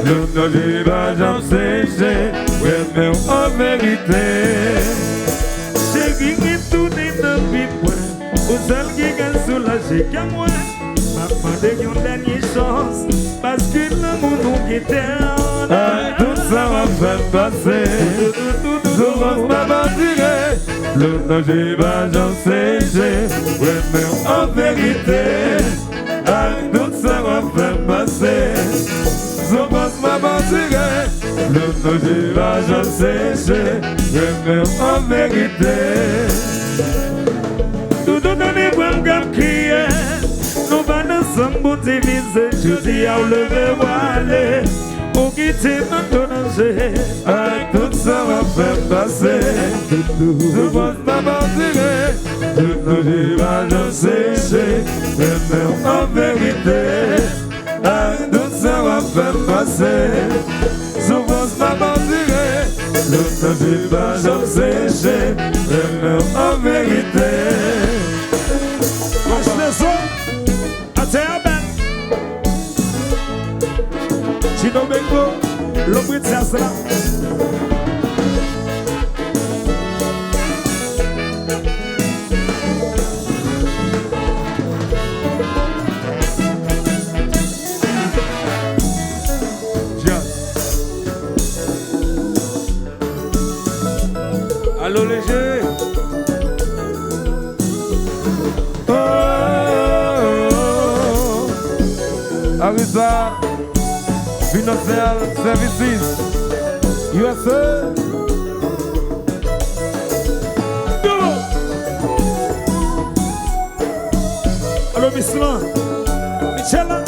Le ne va jamais sécher, ouais, mais en vérité. J'ai gagné tout dans le vie, aux ailes qui gagnent soulagé qu'à moi. Maman de une dernière chance, parce que l'amour nous guette. Tout ça va faire passer, tout va m'attirer. Le ne va jamais sécher, ouais, mais en vérité. Tout ça va faire passer. Je pense ma bâtire. Le ne va jamais sécher, mais en vérité. Tout donner pour me crier. Nous allons nous beauté visée. Je dis à lever voilé. Pour quitter notre danger. Tout ça va faire passer. Je pense ma bâtire. Le ne va jamais sécher, mais en vérité. Tout ça va faire passer. Je pense ma bâtire. Le ne va jamais sécher, mais en vérité. Watch this one. I tell you back. Chino Bengo, l'homme de Sasra. Allô léger. Oh, Arisa Financial Services USA. Allô Mislan Michela.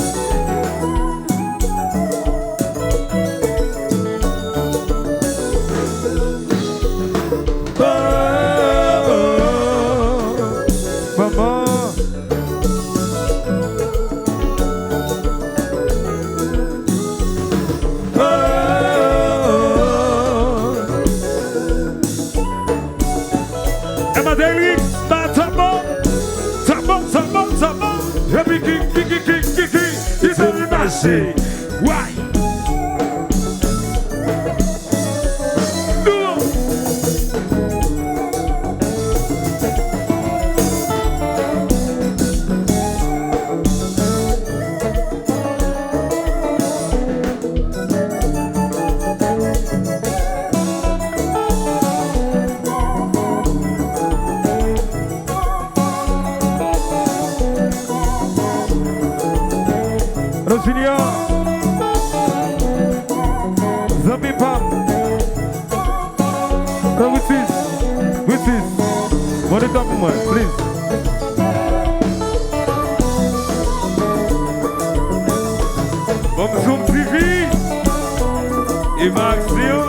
Say why? Rosilia, Zambi Pam, with this, what is up, man, please. Vamos Zoom TV e Maxio.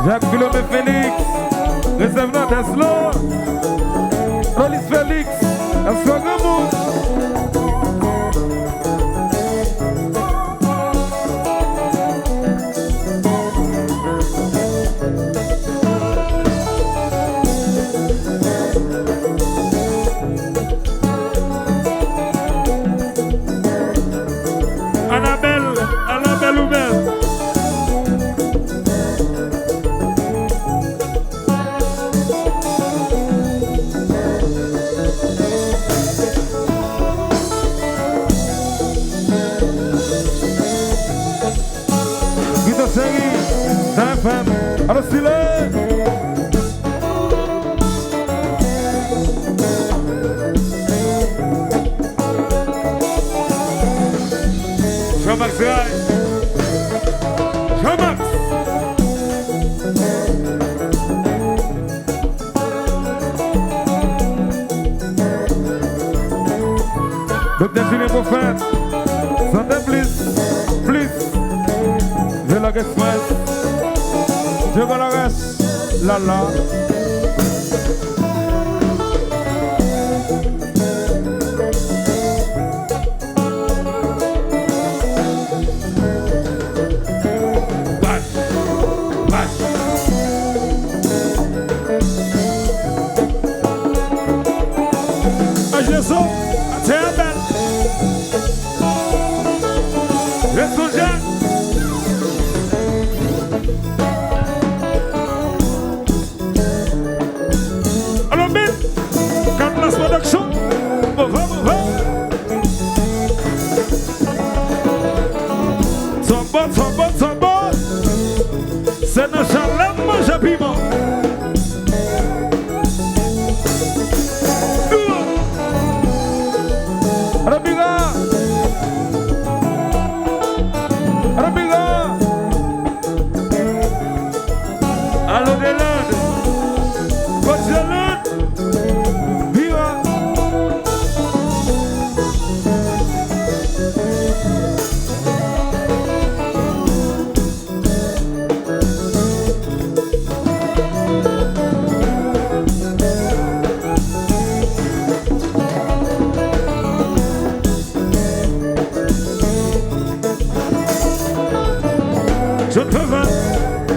Jacques Guillaume Félix, réserve Tesla, Rolis Félix, Aswagamo. Annabelle Oubert. Alors s'il est Jean-Max Jean-Max Docteur Julien Beaufin Santé plus Je la express Je vais la reste Lala Les soldats. Alors, mais, quand la production, on va. Sont bon. C'est notre chalet, mange à piment.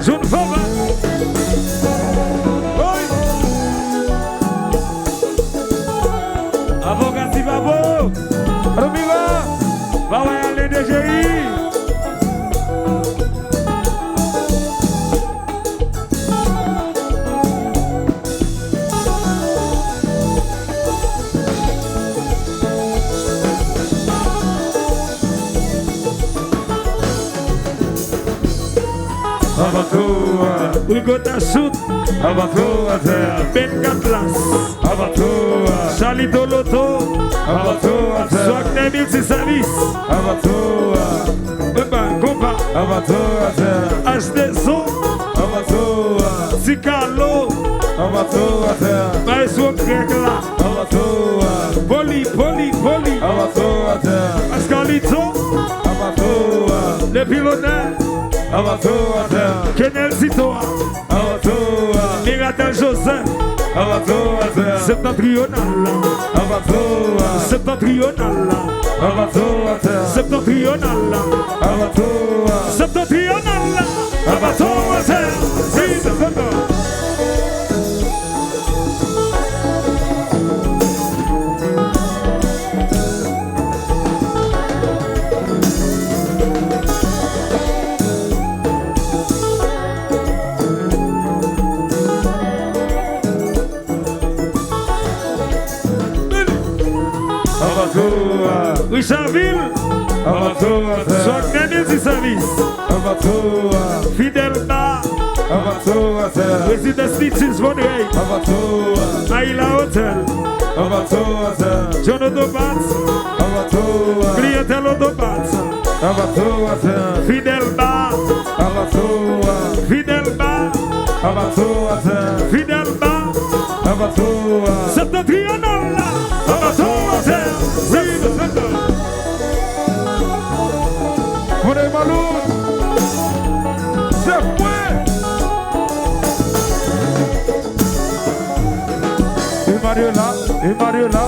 Zone fava. Oi. Avocat si babo. Romiga. Va aller DGI. We got a shoot. Abatua, Ben Gatlas. Abatua, Charlie Doloto. Abatua, Swagner Milsi Salis. Abatua, Beba Gopa. Abatua, HD Zo. Abatua, Sikalo. Abatua, Maestro Krekla. Abatua, Poli. Abatua, Ascalito. Abatua, Le pilote. Abatua, Kenel Sitoa. Abatua, Miratel Joseph. Abatua, Septentrional. Abatua, Septentrional. Abatua, Septentrional. Abatua, Septentrional. Abatua. Richardville. Abatua, Swagner Milsi Salis. Abatua, Fidel Ba. Abatua, Residence Teachings Monterey. Abatua, Aila Hotel. Abatua, John Odobats. Abatua, Clientèle Odobats. Abatua, Fidel Ba. Abatua, Fidel Ba. Abatua, Fidel Ba. Abatua, Septentrional. Abatua. Pour les malous, c'est point. Et Mariola.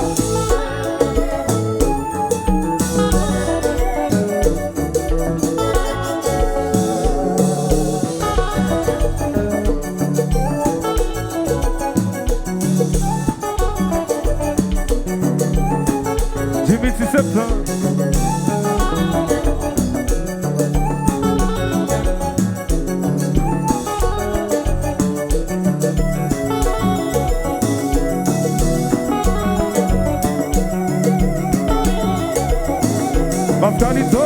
Jimmy 17 Pascalito.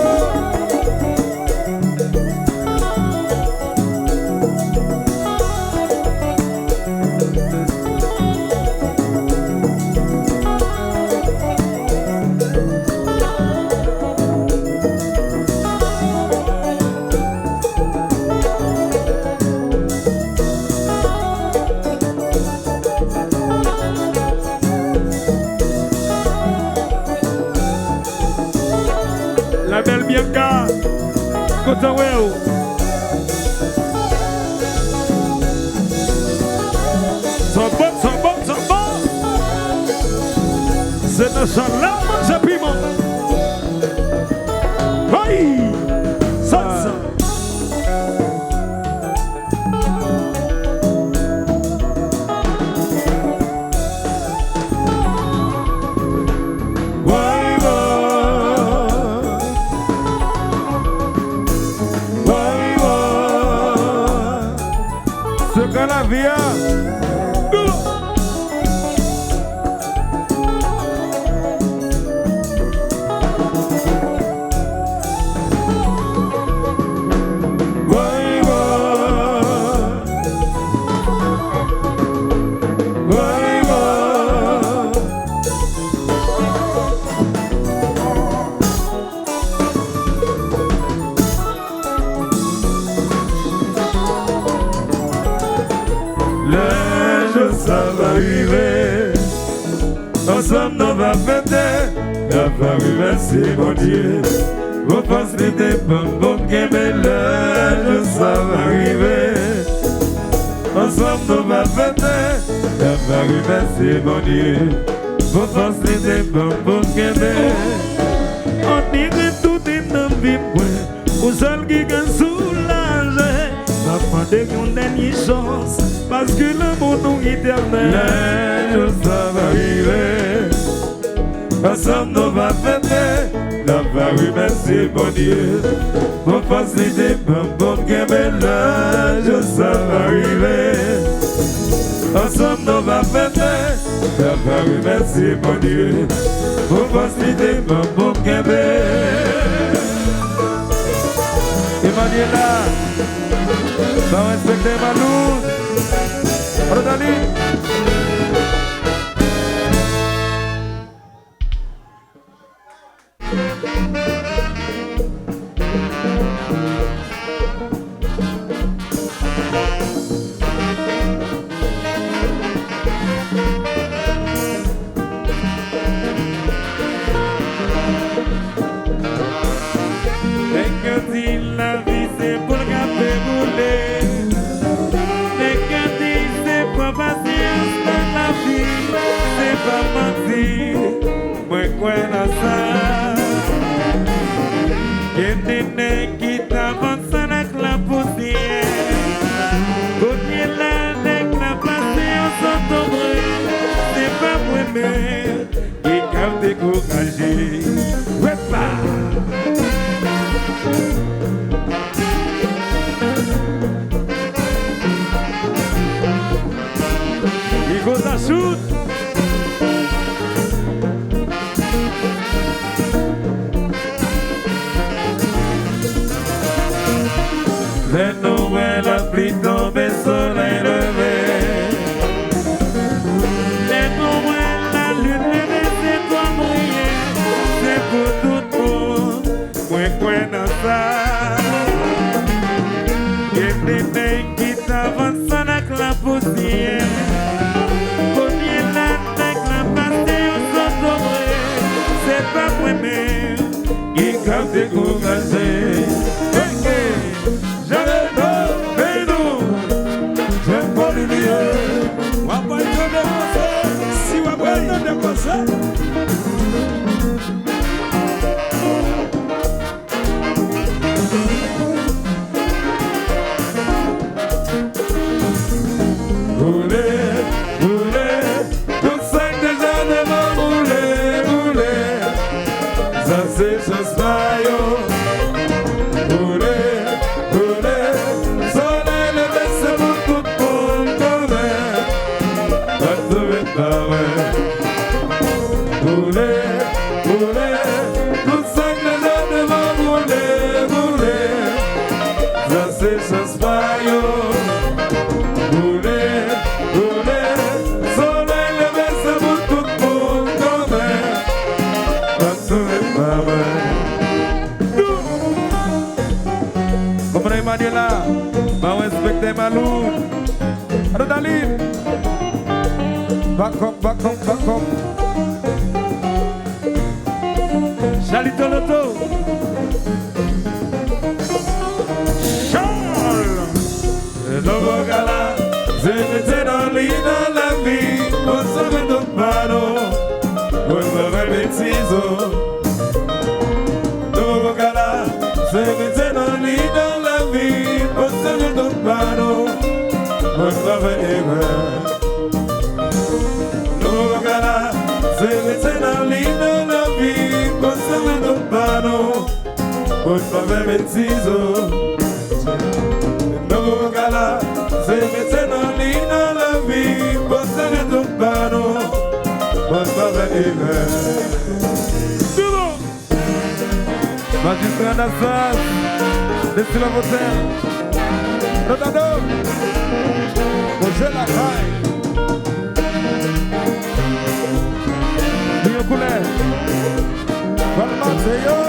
La belle Bianca. Kotaweo. Sont bon. C'est notre chalet, mange à piment. Oui. Salsa. vie. Ensemble nous va fêter la famille, merci mon Dieu. Vos forces n'étaient pas bon que mais le ça va arriver. Ensemble nous va fêter la famille, merci mon Dieu. Vos forces n'étaient pas bon que mais on dirait tout est dans vie pour seul qui gagne soulager. Va demander une dernière chance parce que l'amour nous éternel. Le ça va arriver. Ensemble nous va fêter la famille, merci mon Dieu. Mon facilité bon bon que mélange, ça va arriver. Ensemble nous va fêter la famille, merci mon Dieu. Mon facilité bon bon que mélange. Emmanuela, ça va respecter Malou. Rodali. La vie c'est pour le café rouler. Mais quand il c'est pas patience dans la vie, c'est pas mentir. Moi quoi dans ça? Qu'il n'est qui t'avance avec la poussière. Côté là avec la patience s'entendre, c'est pas moi-même qui capte découragé. Ouais pas. Shoot. Les nouvelles la pluie tombée, soleil levé. Les nouvelles la lune levée, c'est toi briller. C'est pour tout le monde, moi quoi dans ça. Il y a des qui t'avancent avec la poussière. C'est pas moi-même qui capte découragé. J'avais mais nous, j'aime pas l'oublier. On va pas être déconcert, si on va pas être déconcert. C'est juste maillot. Rouler, rouler. Soleil levé, c'est pour tout le monde connaît. Pas trouver pas vrai. Rouler, rouler. Tout ça que les gens devant rouler, rouler. Ça c'est juste maillot. Rouler, rouler. Soleil levé, c'est pour tout le monde connaît. Pas trouver pas vrai. Emmanuela, va respecter Malou. Rodali. Back up, back up, back up. Chalito Loto. Charles. Le nouveau gala, c'est le dans la vie. On se met au panneau. On se met des ciseaux. Nouveau gala, c'est le dans la vie. On se met au panneau. On se met des nouveau gala, c'est le dans la vie. On se met au panneau. On se met des ciseaux. Nouveau gala, c'est le dans Magistrat d'Assas, dessus la Vautelle, Rodado, Roger Lacaille, Lyon Coulet, Valmateo,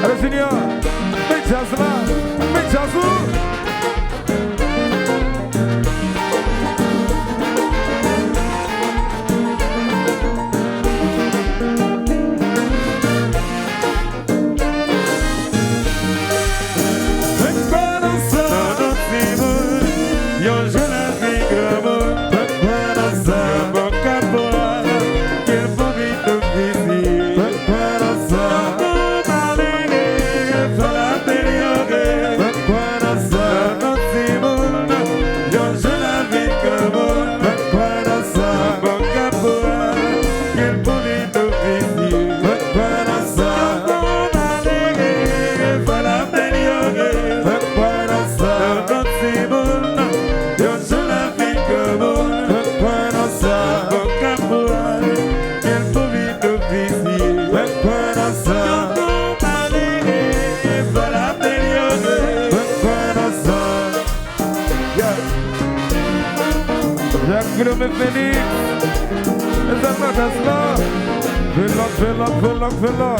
Allez, Junior, mets jazz là, mets jazz où? Guilherme Félix, essa notas lá, vela.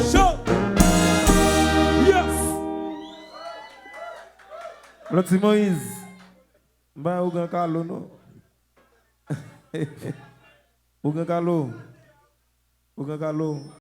Show! Yes! Lotsi Moïse, ba ugan kalo no? Ugan kalo.